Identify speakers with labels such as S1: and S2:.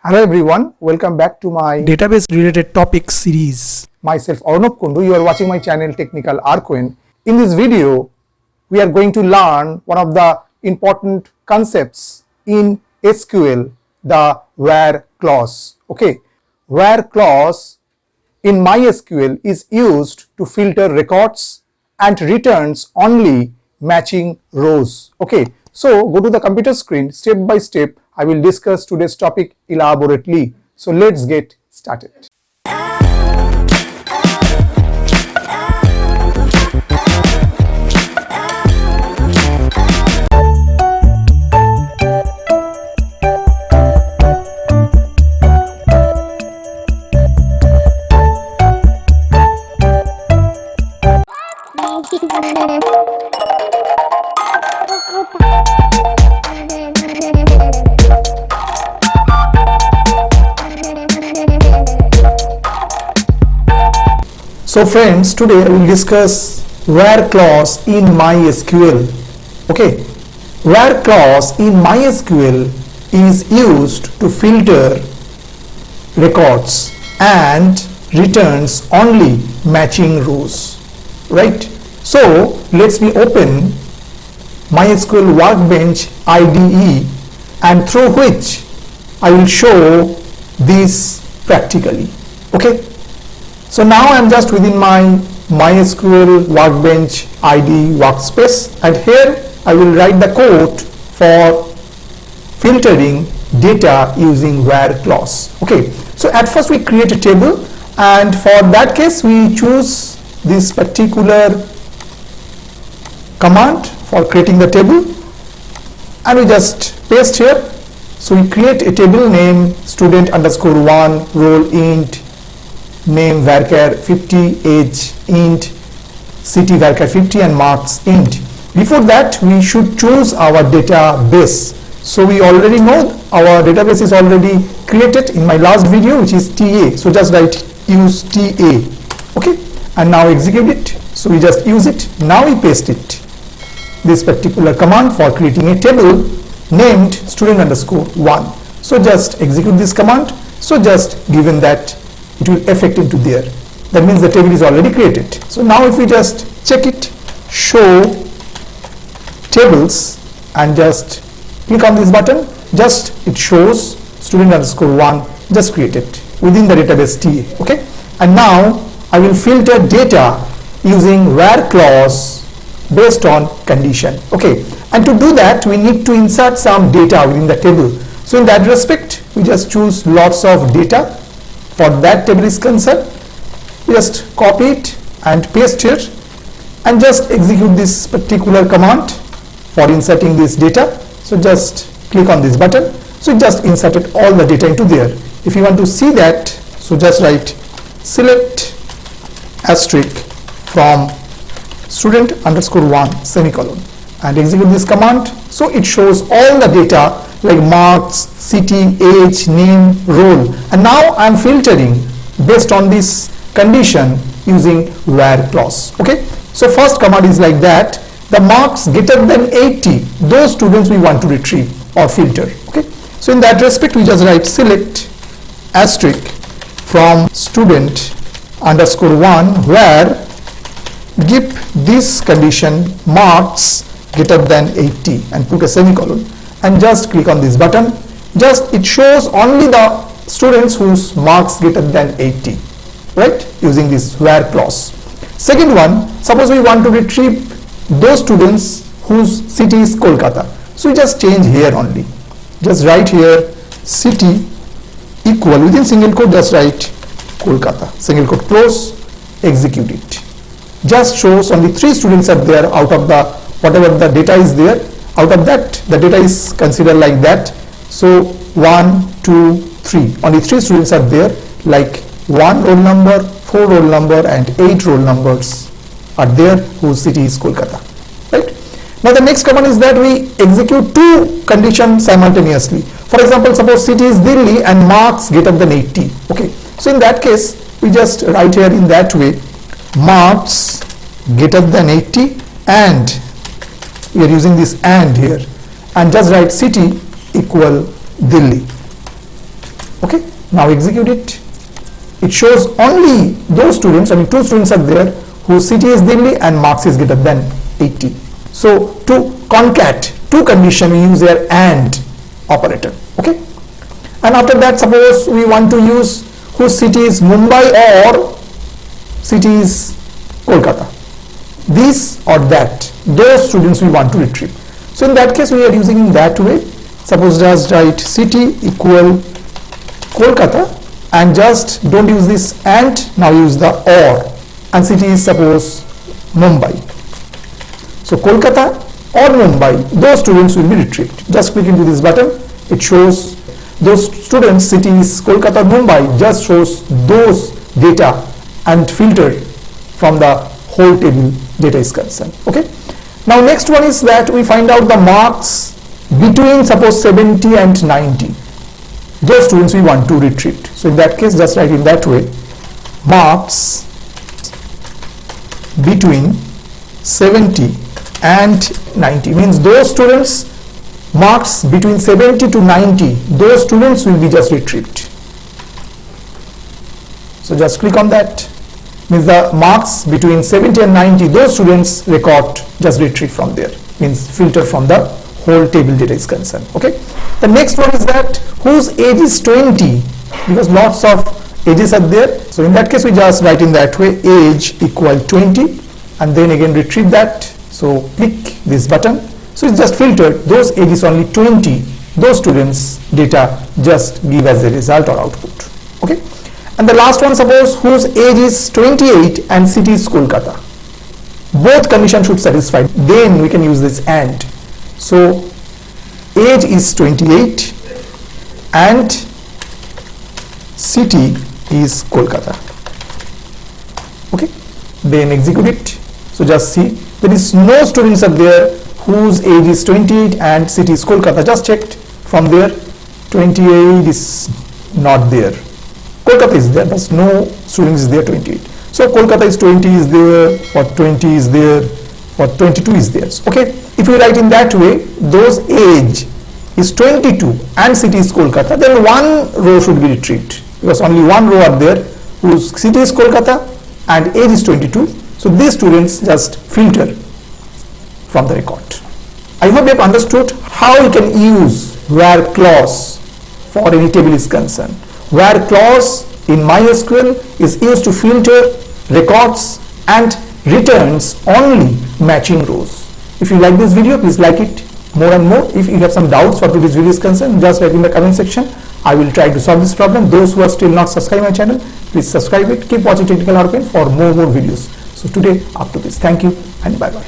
S1: Hello everyone, welcome back to my
S2: database related topic series.
S1: Myself Arnab Kundu. You are watching my channel Technical Arquen. In this video, we are going to learn one of the important concepts in SQL, the where clause. Okay, where clause in MySQL is used to filter records and returns only matching rows. Okay, so go to the computer screen. Step by step I will discuss today's topic elaborately. So let's get started. So friends, today I will discuss where clause in MySQL. Okay, where clause in MySQL is used to filter records and returns only matching rows. Right? So let's me open MySQL Workbench IDE, and through which I will show this practically. Okay. So now I am just within my MySQL Workbench IDE workspace, and here I will write the code for filtering data using where clause. Okay, so at first we create a table, and for that case we choose this particular command for creating the table, and we just paste here. So we create a table name student underscore 1, role int, name varchar 50, age int, city varchar 50, and marks int. Before that we should choose our database. So we already know our database is already created in my last video, which is TA. So just write use TA. Okay, and now execute it. So we just use it. Now we paste it, this particular command for creating a table named student underscore 1. So just execute this command. So just given that it will affect into there. That means the table is already created. So now if we just check it, show tables, and just click on this button, just it shows student underscore 1 just created within the database TA. Okay, and now I will filter data using where clause based on condition. Okay, and to do that we need to insert some data within the table. So in that respect we just choose lots of data. For that table is concerned, just copy it and paste here, and just execute this particular command for inserting this data. So just click on this button. So it just inserted all the data into there. If you want to see that, so just write select asterisk from student underscore 1 semicolon and execute this command. So it shows all the data like marks, city, age, name, role, and now I am filtering based on this condition using where clause. Okay, so first command is like that: the marks greater than 80, those students we want to retrieve or filter. Okay, so in that respect we just write select asterisk from student underscore 1 where give this condition marks greater than 80 and put a semicolon, and just click on this button. Just it shows only the students whose marks greater than 80, right, using this where clause. Second one, suppose we want to retrieve those students whose city is Kolkata. So we just change here only, just write here city equal, within single quote just write Kolkata, single quote close, execute it. Just shows only 3 students are there out of the whatever the data is there. Out of that the data is considered like that. So 1, 2, 3, only 3 students are there, like 1 roll number, 4 roll number, and 8 roll numbers are there whose city is Kolkata. Right? Now the next command is that we execute 2 conditions simultaneously. For example, suppose city is Delhi and marks greater than 80. Okay, so in that case we just write here in that way, marks greater than 80, and we are using this and here, and just write city equal Delhi. Okay, now execute it. It shows only those students, I mean 2 students are there whose city is Delhi and marks is greater than 80. So to concat 2 condition, we use here AND operator. Okay, and after that, suppose we want to use whose city is Mumbai or city is Kolkata. This or that, those students we want to retrieve. So in that case, we are using in that way. Suppose just write city equal Kolkata and just don't use this and, now use the or, and city is suppose Mumbai. So Kolkata or Mumbai, those students will be retrieved. Just click into this button. It shows those students, cities Kolkata, Mumbai, just shows those data and filter from the whole table data is concerned. Okay. Now next one is that we find out the marks between suppose 70 and 90. Those students we want to retrieve. So in that case, just write in that way, marks between 70 and 90 means those students marks between 70 to 90, those students will be just retrieved. So just click on that, means the marks between 70 and 90, those students record just retrieve from there, means filter from the whole table data is concerned. Okay, the next one is that whose age is 20, because lots of ages are there. So in that case, we just write in that way, age equal 20, and then again retrieve that. So click this button. So it's just filtered those ages only 20, those students data just give as a result or output. Okay, and the last one, suppose whose age is 28 and city is Kolkata. Both conditions should satisfy, then we can use this AND. So age is 28 and city is Kolkata. Okay, then execute it. So just see, there is no students are there whose age is 28 and city is Kolkata. Just checked from there, 28 is not there. Kolkata is there, but no students is there 28. So Kolkata is 20 is there, or 20 is there, or 22 is there. Okay, if you write in that way, those age is 22 and city is Kolkata, then one row should be retrieved, because only one row are there whose city is Kolkata and age is 22. So these students just filter from the record. I hope you have understood how you can use where clause for any table is concerned. Where clause in MySQL is used to filter records and returns only matching rows. If you like this video, please like it more and more. If you have some doubts for today's video is concerned, just write in the comment section. I will try to solve this problem. Those who are still not subscribed my channel, please subscribe it. Keep watching Technical Workbench for more videos. So today up to this. Thank you and bye bye.